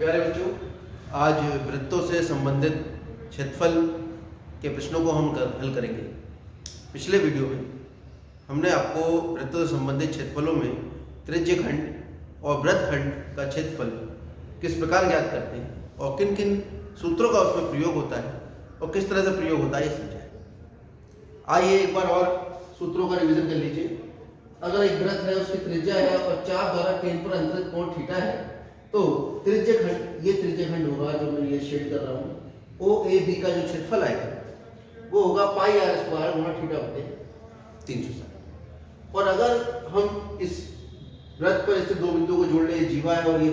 प्यारे बच्चों, आज वृत्तों से संबंधित क्षेत्रफल के प्रश्नों को हम हल करेंगे। पिछले वीडियो में हमने आपको वृत्तों से संबंधित क्षेत्रफलों में त्रिज्यखंड और वृत्तखंड का क्षेत्रफल किस प्रकार ज्ञात करते हैं और किन किन सूत्रों का उसमें प्रयोग होता है और किस तरह से प्रयोग होता है ये समझाया। आइए एक बार और सूत्रों का रिवीजन कर लीजिए। अगर एक वृत्त है, उसकी त्रिज्या है और चाप द्वारा केंद्र पर अंतरित कोण थीटा है, तो त्रिज्यखंड, ये त्रिज्यखंड होगा जो मैं ये शेड कर रहा हूँ। ओ ए बी का जो क्षेत्रफल आएगा वो होगा पाई आर स्क्वायर गुणा थीटा बटे 360। और अगर हम इस वृत्त पर इसके दो बिंदुओं को जोड़ ले, जीवा है और ये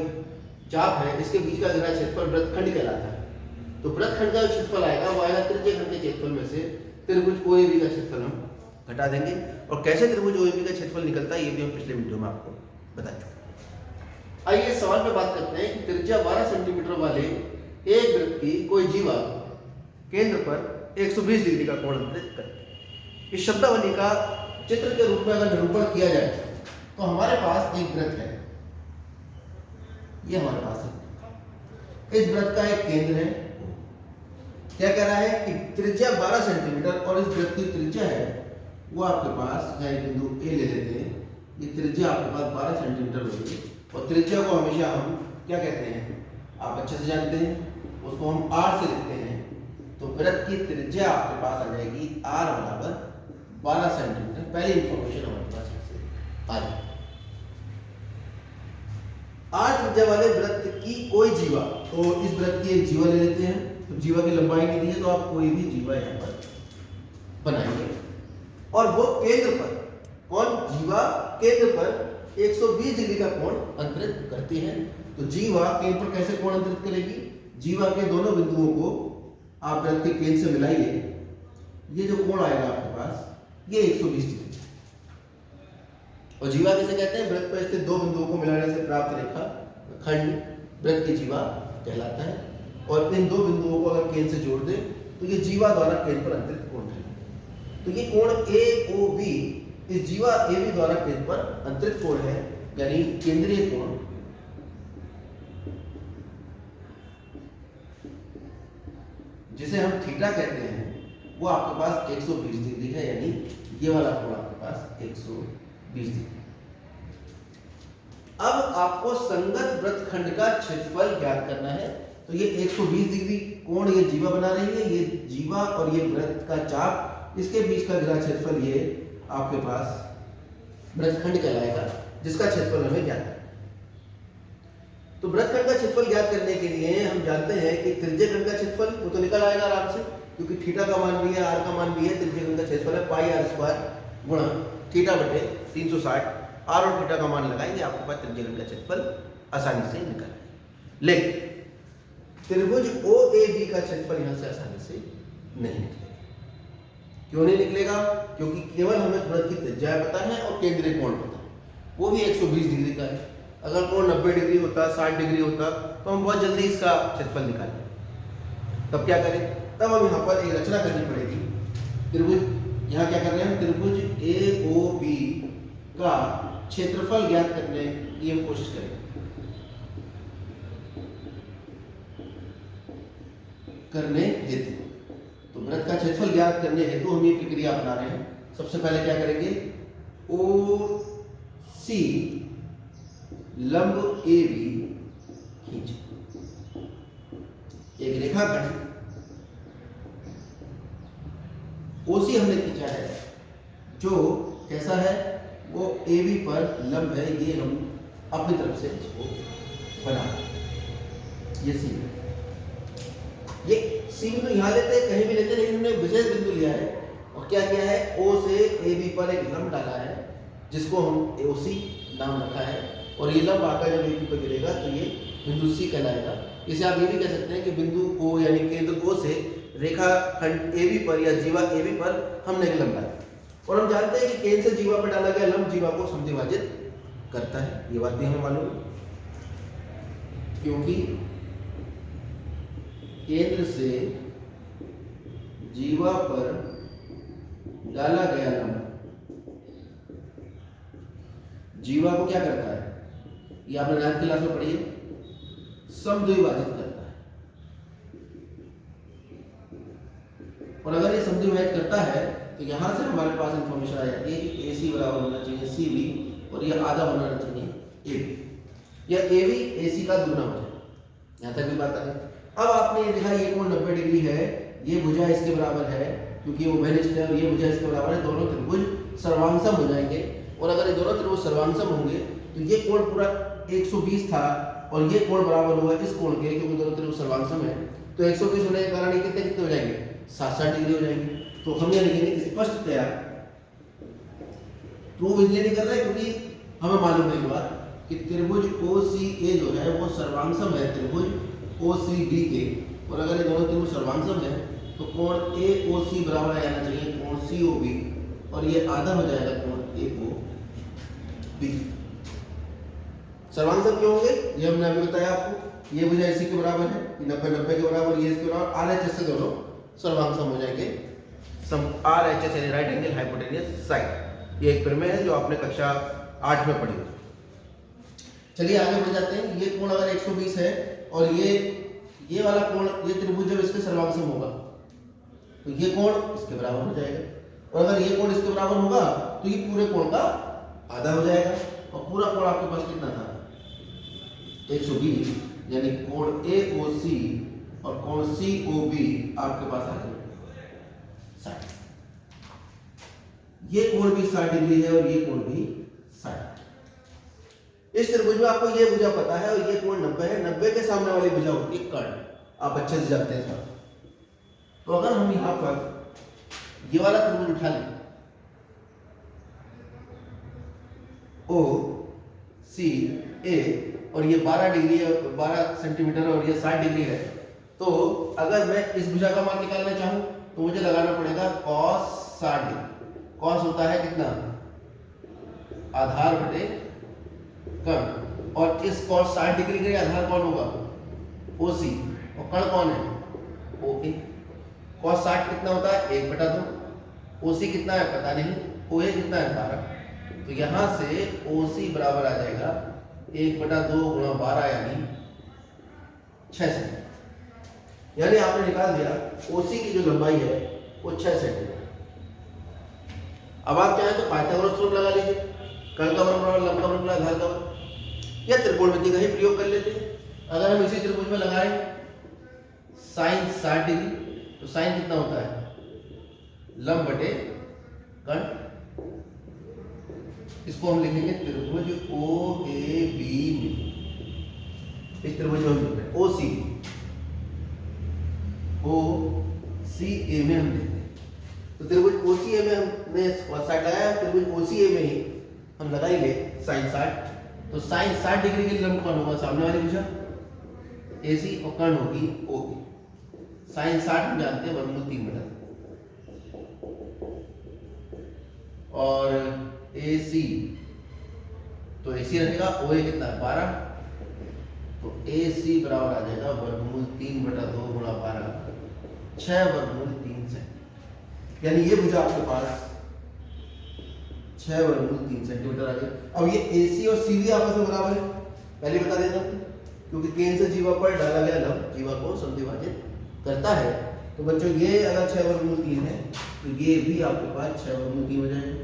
चाप है, इसके बीच का घेरा क्षेत्रफल वृत्तखंड कहलाता है। तो वृत्तखंड का जो क्षेत्रफल आएगा वो आएगा त्रिज्यखंड के क्षेत्रफल में से त्रिभुज ओ ए बी का क्षेत्रफल हम घटा देंगे। और कैसे त्रिभुज ओ ए बी का क्षेत्रफल निकलता है ये भी हम पिछले वीडियो में आपको बता चुके हैं। आइए सवाल पे बात करते हैं कि त्रिज्या 12 सेंटीमीटर वाले एक वृत्त की कोई जीवा केंद्र पर 120 डिग्री का कोण अंतरित करती है। इस शब्दावली का चित्र के रूप में अगर निरूपण किया जाए तो हमारे पास एक वृत्त है, ये हमारे पास है। इस वृत्त का एक केंद्र है। क्या कह रहा है कि त्रिज्या 12 सेंटीमीटर और इस वृत्त की त्रिज्या है वो आपके पास, या बिंदु ए ले लेते हैं, ये त्रिज्या आपके पास 12 सेंटीमीटर होगी। और त्रिज्या को हमेशा हम क्या कहते हैं, आप अच्छे से जानते हैं, उसको हम r से लिखते हैं। तो वृत्त की त्रिज्या आपके पास आ जाएगी r बराबर 12 सेंटीमीटर। पहली इंफॉर्मेशन हमारे पास आ जाएगी। r त्रिज्या वाले वृत्त की कोई जीवा, तो इस वृत्त की एक जीवा ले लेते हैं। तो जीवा की लंबाई नहीं दी है तो आप कोई भी जीवा यहाँ पर बनाएंगे और वो केंद्र पर, कौन, जीवा केंद्र पर 120 डिग्री का कोण अंतरित करती है। तो जीवा केंद्र पर कैसे कोण अंतरित करेगी? जीवा के दोनों बिंदुओं को आप वृत्त के केंद्र से मिलाइए, ये जो कोण आएगा आपके पास ये 120 डिग्री। और जीवा किसे कहते हैं? वृत्त पर स्थित दो बिंदुओं को मिलाने से प्राप्त रेखा खंड वृत्त की जीवा कहलाता है। और इन दो बिंदुओं को अगर केंद्र से जोड़ दें तो ये जीवा द्वारा केंद्र पर अंतरित कोण है। तो ये कोण ए ओ बी इस जीवा ए बी द्वारा केंद्र पर अंतरित कोण है, यानी केंद्रीय कोण। जिसे हम थीटा कहते हैं वो आपके पास 120 डिग्री है, यानी ये वाला कोण आपके पास 120 डिग्री। अब आपको संगत वृत्तखंड का क्षेत्रफल ज्ञात करना है। तो ये 120 डिग्री कोण ये जीवा बना रही है, ये जीवा और ये वृत्त का चाप, इसके बीच का घेरा क्षेत्रफल ये आपके पास वृत्तखंड कहलाएगा, जिसका क्षेत्रफल हमें ज्ञात है। तो वृत्तखंड का क्षेत्रफल ज्ञात करने के लिए हम जानते हैं कि त्रिज्यखंड का क्षेत्रफल वो तो निकल आएगा आराम से, क्योंकि थीटा का मान भी है, आर का मान भी है। त्रिज्यखंड का क्षेत्रफल है पाई आर स्क्वायर गुणा थीटा बटे 360। आर और थीटा का मान लगाएंगे, आपके पास त्रिज्यखंड का क्षेत्रफल आसानी से निकल आएगा। लेकिन त्रिभुज ओ ए बी का क्षेत्रफल यहां से आसानी से नहीं निकलेगा। क्यों नहीं निकलेगा? क्योंकि केवल हमें वृत्त की त्रिज्या पता है और केंद्रीय कोण पता है, वो भी 120 डिग्री का है। अगर कोण 90 डिग्री होता, 60 डिग्री होता तो हम बहुत जल्दी इसका क्षेत्रफल निकाल लें। तब क्या करें? तब हम यहाँ पर एक रचना करनी पड़ेगी। त्रिभुज, यहाँ क्या कर रहे हैं हम, त्रिभुज ए ओ बी का क्षेत्रफल ज्ञात करने की हम कोशिश करेंगे। करने हेतु, तो वृत्त का क्षेत्रफल ज्ञात करने हेतु हम ये प्रक्रिया अपना रहे हैं। सबसे पहले क्या करेंगे, ओ सी लंब ए बी खींचे, एक रेखाखंड ओ सी हमने खींचा है जो कैसा है, वो ए बी पर लंब है। ये हम अपनी तरफ से इसको बना, ये सी, ये सी बिंदु यहाँ लेते हैं, कहीं भी लेते हैं, लेकिन हमने विशेष बिंदु लिया है और क्या किया है, ओ से ए बी पर एक लंब डाला है जिसको हम ओ सी नाम रखा है। और ये लंब आकर जब ए बी पर गिरेगा तो ये बिंदु सी कहलाएगा। इसे आप ये भी कह सकते हैं कि बिंदु ओ यानी केंद्र ओ से रेखा खंड ए बी पर या जीवा ए बी पर हमने एक लंब डाला। और हम जानते हैं कि केंद्र से जीवा पर डाला गया लंब जीवा को समद्विभाजित करता है, ये बात भी हमें मालूम है, क्योंकि केंद्र से जीवा पर डाला गया लंब जीवा को क्या करता है, ये आपने 9th क्लास में पढ़ी है, समद्विभाजित करता है। और अगर ये समद्विभाजित करता है तो यहां से हमारे पास इंफॉर्मेशन आ जाती है कि AC बराबर होना चाहिए CB और ये आधा होना चाहिए AB, या AB AC का दुगना हो जाए। यहाँ तक भी बात आ गई। अब आपने ये देखा ये कोण 90 डिग्री है, ये भुजा इसके बराबर है क्योंकि वो बेनिस्ट है और ये भुजा इसके बराबर है, दोनों त्रिभुज सर्वांगसम हो जाएंगे। और अगर ये दोनों त्रिभुज सर्वांगसम होंगे तो ये कोण पूरा 120 था और ये कोण बराबर होगा इस कोण के, क्योंकि दोनों त्रिभुज सर्वांगसम है। तो 120 होने के कारण ये कितने कितने हो जाएंगे, 60 डिग्री हो जाएंगे। तो हम ये लिखेंगे स्पष्टतया, प्रूव इसलिए नहीं कर रहे क्योंकि हमें मालूम है एक बात कि त्रिभुज OCA जो है वो सर्वांगसम है त्रिभुज OCB के, और अगर ये दोनों त्रिभुज सर्वांगसम है तो कोण AOC बराबर आ जाना चाहिए कोण COB, और ये आधा हो जाएगा कोण AOB। सर्वांगसम क्यों होंगे ये हमने अभी बताया आपको। ये भुजा इसी के बराबर है, 90 के बराबर, ये इसके बराबर, RHS से दोनों सर्वांगसम हो जाएंगे। RHS यानी राइट एंगल हाइपोटेन्यूस साइड, ये एक प्रमेय है जो आपने कक्षा 8 में पढ़ी। चलिए आगे बढ़ जाते हैं। ये कोण अगर 120 है और ये वाला कोण, ये त्रिभुज जब इसके सर्वांगसम होगा तो ये कोण इसके बराबर हो जाएगा, और अगर ये कोण इसके बराबर होगा तो ये पूरे कोण का आधा हो जाएगा। और पूरा कोण आपके पास कितना था 120, यानी कोण AOC और कोण COB आपके पास आ गया 60। ये कोण भी 60 डिग्री है और ये कोण भी 60। इस त्रिभुज में आपको ये भुजा पता है और ये कोण 90 है, 90 के सामने वाली भुजा होती है कर्ण, आप अच्छे से जानते हैं सर। तो अगर हम यहां पर ये वाला त्रिभुज उठा लें OCA और ये 12 डिग्री है, 12 सेंटीमीटर और ये 60 डिग्री है, तो अगर मैं इस भुजा का मान निकालना चाहूं तो मुझे लगाना पड़ेगा cos 60 डिग्री। cos होता है कितना, आधार बटे कर्ण, और इस cos 60 डिग्री का आधार कौन होगा OC, और कर्ण कौन है OA। cos 60 कितना होता है 1/2, OC कितना है पता नहीं, OA कितना है 12। तो यहां से OC बराबर आ जाएगा 1/2 गुणा 12 यानी 6 सेंटीमीटर। यानी आपने निकाल दिया OC की जो लंबाई है वो 6 सेंटीमीटर। अब आप चाहें तो पाइथागोरस थ्योरम लगा लीजिए, कर्ण का वर्ग बराबर लंब का वर्ग आधार का वर्ग, या त्रिकोणमिति का ही प्रयोग कर लेते हैं। अगर हम इसी त्रिभुज में लगाएं sin 60 डिग्री तो sin कितना होता है लंब बटे कर्ण। इसको हम लिखेंगे त्रिभुज OAB में, इस त्रिभुज में हम लिख रहे हैं OCA में हम लिखते हैं। तो त्रिभुज OCA में हमने cos 60 लगाया, त्रिभुज OCA में ही हम लगाएंगे sin 60। तो sin 60 डिग्री के लंब कौन होगा, सामने वाली भुजा AC, और कर्ण होगी OA। sin 60 हम जानते हैं वर्गमूल 3/2, और AC तो AC रहेगा, OA कितना है 12, तो AC बराबर आ जाएगा वर्गमूल 3/2 गुणा 12, 6 वर्गमूल 3 सेंटीमीटर। यानी ये भुजा आपके पास 6 वर्गमूल 3 सेंटीमीटर आ गई। अब ये AC और CV आपस में बराबर है, पहले बता देता हूं, क्योंकि केंद्र से जीवा पर डाला गया लंब जीवा को समद्विभाजित करता है। तो बच्चों ये अगर 6 वर्गमूल 3 है तो ये भी आपके पास 6 वर्गमूल 3 हो जाएगा।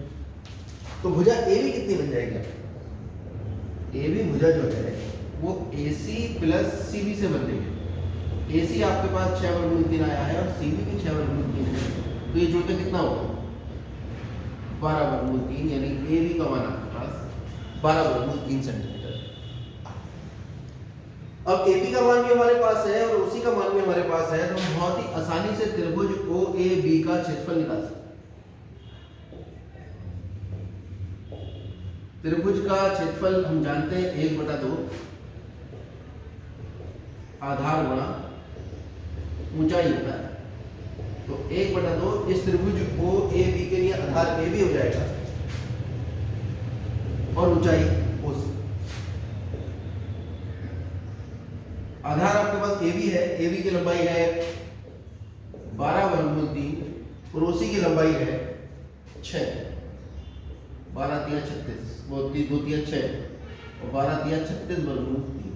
तो भुजा AB कितनी बन जाएगी, AB भुजा जो है वो AC प्लस CB से बन रही है। AC आपके पास 6 वर्गमूल 3 आया है और CB भी 6 वर्गमूल 3 है, तो ये जोड़ के कितना होगा 12 वर्गमूल 3, यानी AB का मान आपके पास 12 वर्गमूल 3 सेंटीमीटर। अब AP का मान भी हमारे पास है और OC का मान भी हमारे पास है, तो हम बहुत ही आसानी से त्रिभुज OAB का क्षेत्रफल निकाल सकते हैं। त्रिभुज का क्षेत्रफल हम जानते हैं 1/2 आधार गुणा ऊंचाई होता है। तो 1/2 इस त्रिभुज OAB के लिए आधार AB हो जाएगा और ऊंचाई OC। आधार आपके पास AB है, AB की लंबाई है 12 वर्गमूल 3 और OC की लंबाई है 6, 12 × 3 = 36, वो 2 × 3 = 6 और 12 × 3 = 36 वर्गमूल 3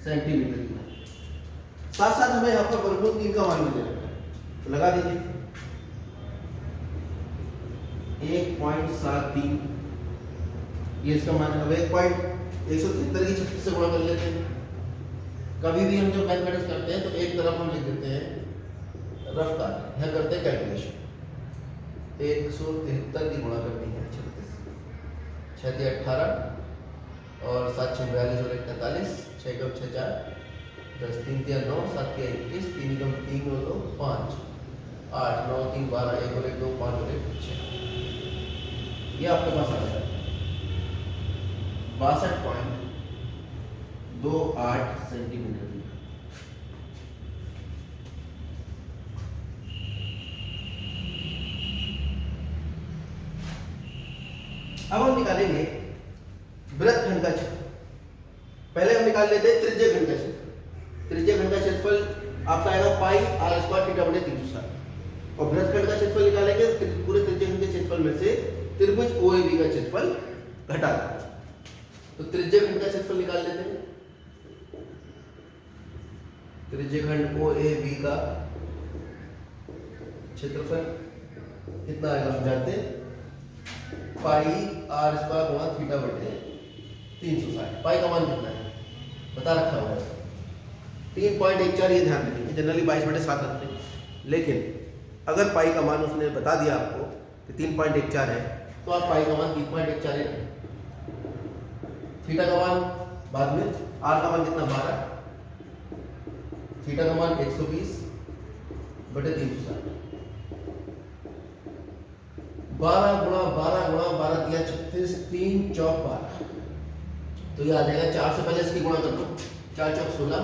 सेंटीमीटर क्यूब। साथ साथ हमें यहाँ पर वर्गमूल 3 का मान भी दे रखा है, तो लगा दीजिए 1.73 ये इसका मान है। अब 1.173 की 36 से गुणा कर लेते हैं। कभी भी हम जब मैथमेटिक्स करते हैं तो एक तरफ हम लिख देते हैं रफ कार्य, यह करते हैं कैलकुलेशन। 173 की गुणा करनी है 36, 6 × 18 और 7 × 42 और 1 43, 6 × 6 4, 10 3 × 9, 7 × 21, 3 × 3 और 2 5, 8 9 3 12, 1 और 1 2, 5 और 1 6। ये आपके पास आ जाएगा 62.28 सेंटीमीटर। अब हम निकालेंगे वृत्तखंड का क्षेत्रफल। पहले हम निकाल लेते हैं त्रिज्य खंड का क्षेत्रफल। त्रिज्य खंड का क्षेत्रफल आपका आएगा पाई r² थीटा बटे 360 और वृत्तखंड का क्षेत्रफल निकालेंगे पूरे त्रिज्य खंड के क्षेत्रफल में से त्रिभुज OAB का क्षेत्रफल घटा देंगे। तो त्रिज्य खंड का क्षेत्रफल निकाल लेते हैं। त्रिज्य खंड OAB का क्षेत्रफल कितना आएगा हम जानते हैं, पाई r² गुणा थीटा बटे 360। पाई का मान कितना है बता रखा हुआ है 3.14, ये ध्यान रखेंगे। जनरली 22/7 रखते हैं, लेकिन अगर पाई का मान उसने बता दिया आपको कि 3.14 है तो आप पाई का मान 3.14 ही रखें। थीटा का मान बाद में, आर का मान कितना 12, थीटा का मान 120 बटे 360। 12 गुणा 12 दिया 36, 3 चौक 12, तो ये आ जाएगा 4 से पहले इसकी गुणा कर दो, 4 चौक 16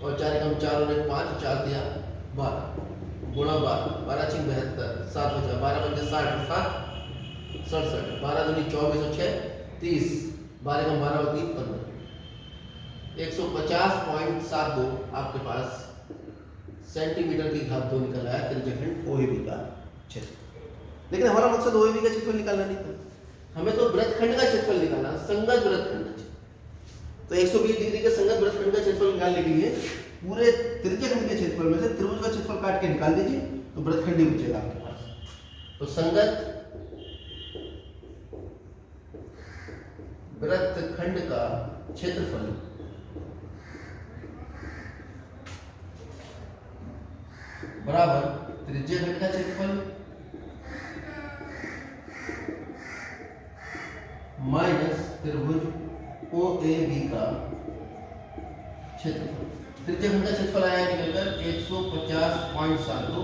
और 4 एकम 4 और 1 5, 4 दिया 12 गुणा 12, 12 × 72, 7 बचा, 12 बचे 60, 7 67, 12 दूनी 24 और 6 30, 12 एकम 12 और 3 15, 150.72 आपके पास सेंटीमीटर की घात 2 निकल आया त्रिज्य खंड OAB का क्षेत्र। लेकिन हमारा मकसद OAB का क्षेत्रफल निकालना नहीं था, हमें तो वृत्तखंड का क्षेत्रफल निकालना, संगत वृत्तखंड का। तो 120 डिग्री के संगत वृत्तखंड का क्षेत्रफल निकालने के लिए पूरे त्रिज्य खंड के क्षेत्रफल में से त्रिभुज का क्षेत्रफल काट के निकाल दीजिए, तो वृत्तखंड ही बचेगा आपके पास। तो संगत वृत्तखंड का क्षेत्रफल बराबर त्रिज्य खंड का क्षेत्रफल माइनस त्रिभुज OAB का क्षेत्रफल। त्रिज्य खंड का क्षेत्रफल आया निकलकर 150.72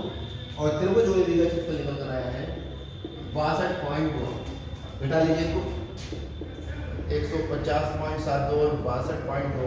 और त्रिभुज OAB का क्षेत्रफल निकलकर आया है 62.2। घटा लीजिए इसको, 150.72 और 62.2